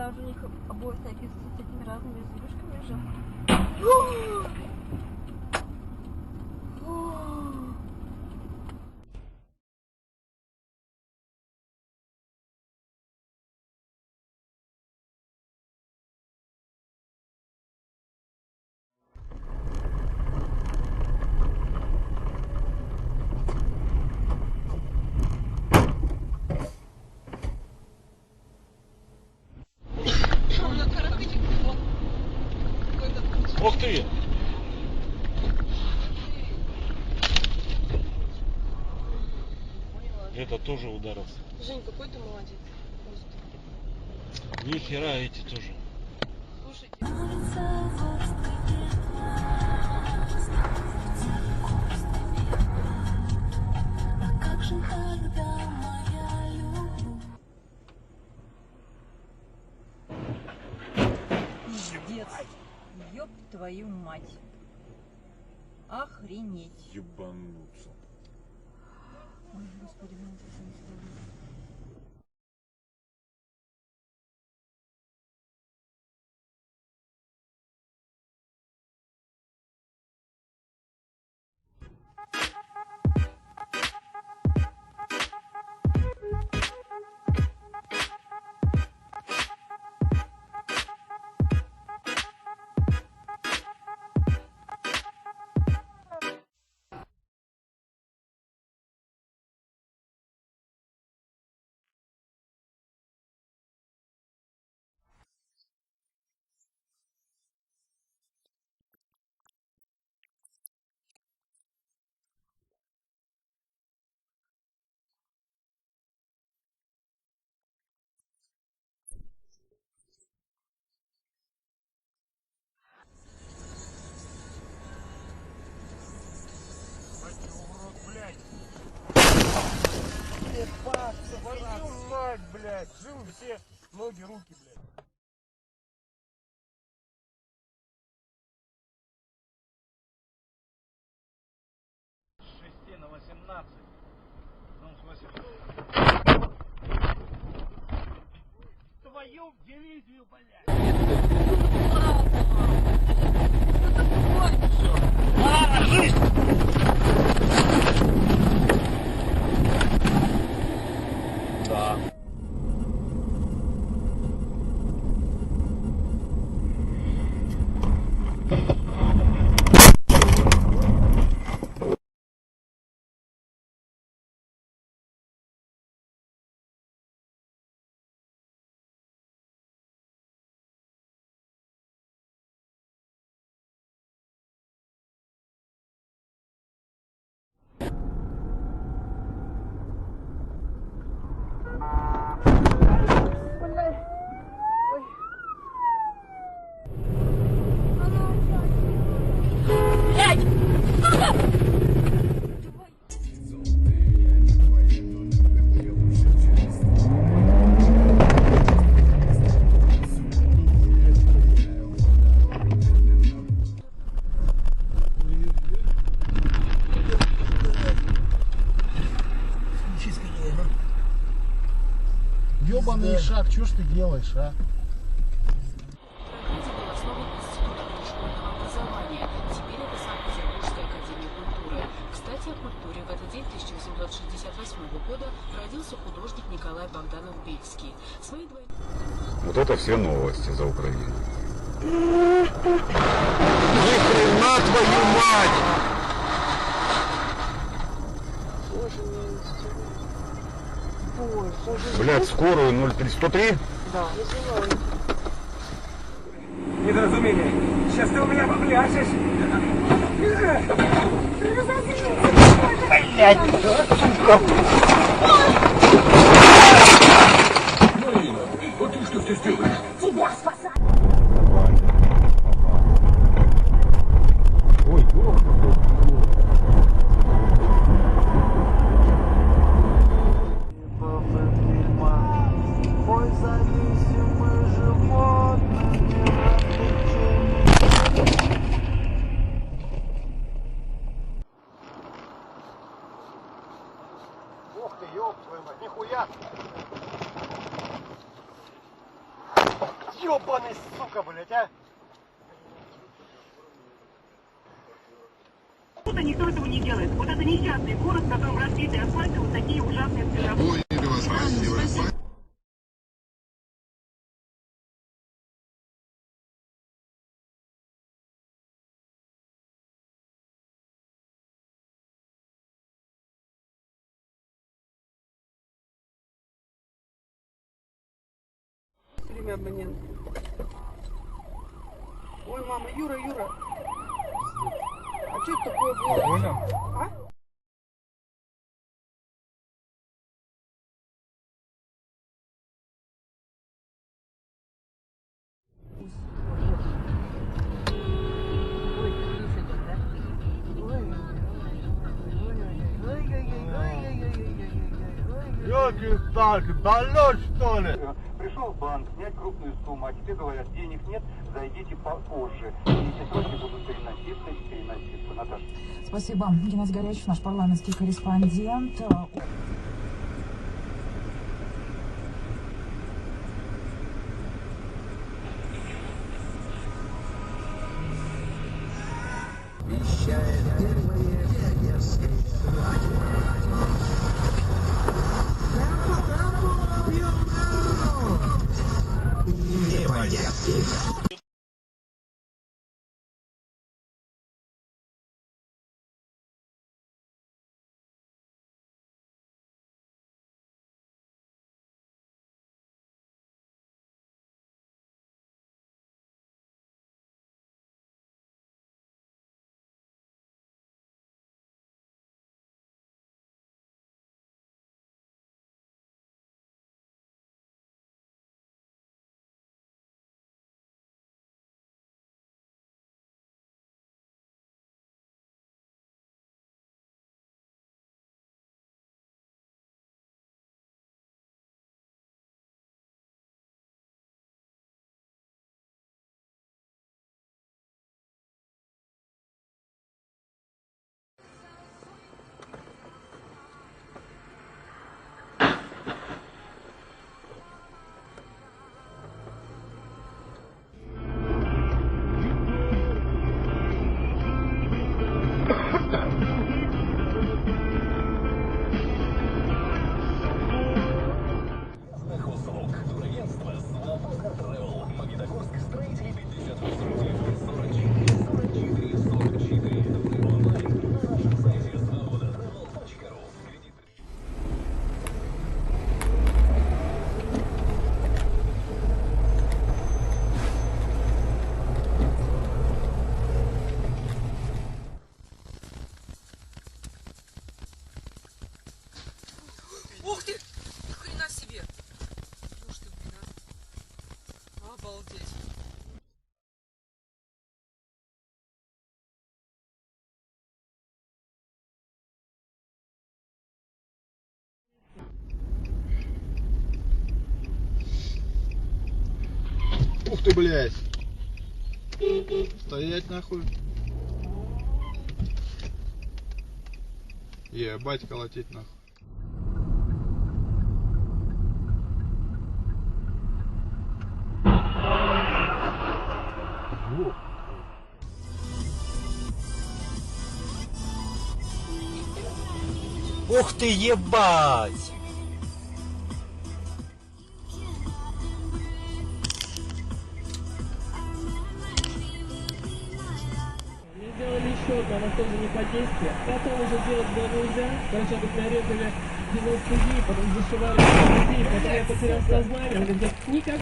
Там же у них обои всякие с такими разными зверюшками же. Ух ты! Это тоже ударился. Жень, какой ты молодец. Просто. Ни хера эти тоже. Слушайте. Пиздец. Ёб твою мать. Охренеть. Ебануться. Ой, господи, блин, это всё не сложно. Ебаться, твою мать, блядь. Живы все, ноги, руки, блядь. С 6 на 18. Ну, с 8. Твою дивизию, блядь! Да. Ёбаный шаг, что ж ты делаешь, а? Трагедия была основой института школьного образования. Теперь это Санкт-Петербургская академия культуры. Кстати, о культуре. В этот день 1868 года родился художник Николай Богданов-Бельский. Свои Вот это все новости за Украину. Ни хрена твою мать! Боже милостивый. Боже. Блядь, скорую 03103? Да. Вызываю. Недоразумение. Сейчас ты у меня попляшешь. Блядь, сука. Марина, вот ты что здесь делаешь? Тебя спасать! Ой, Ой, зависимый животный. Ох ты, ёб твою ёбаный, сука, блядь, а! Тут никто этого не делает. Вот это несчастный город, в котором разбиты асфальты, вот такие ужасные светофоры. Время абонент. Ой, мама, Юра. А что это такое было? А? Ёлки так, долёт что ли? Пришел в банк снять крупную сумму, а тебе говорят, денег нет, зайдите позже. И эти сроки будут переноситься. Наташа. Спасибо. Геннадий Горячев, наш парламентский корреспондент. Ух ты! Хрена себе! Уж ты, блин, а. Обалдеть. Ух ты, блядь! Стоять нахуй! Ебать, колотить нахуй! Ух ты, ебать! Сделали еще одно, но тоже не по действию. Потом уже делать было нельзя. Сначала нарезали 90 дней, потом зашивали 10 дней, потом я потерял сознание. Он говорит, никак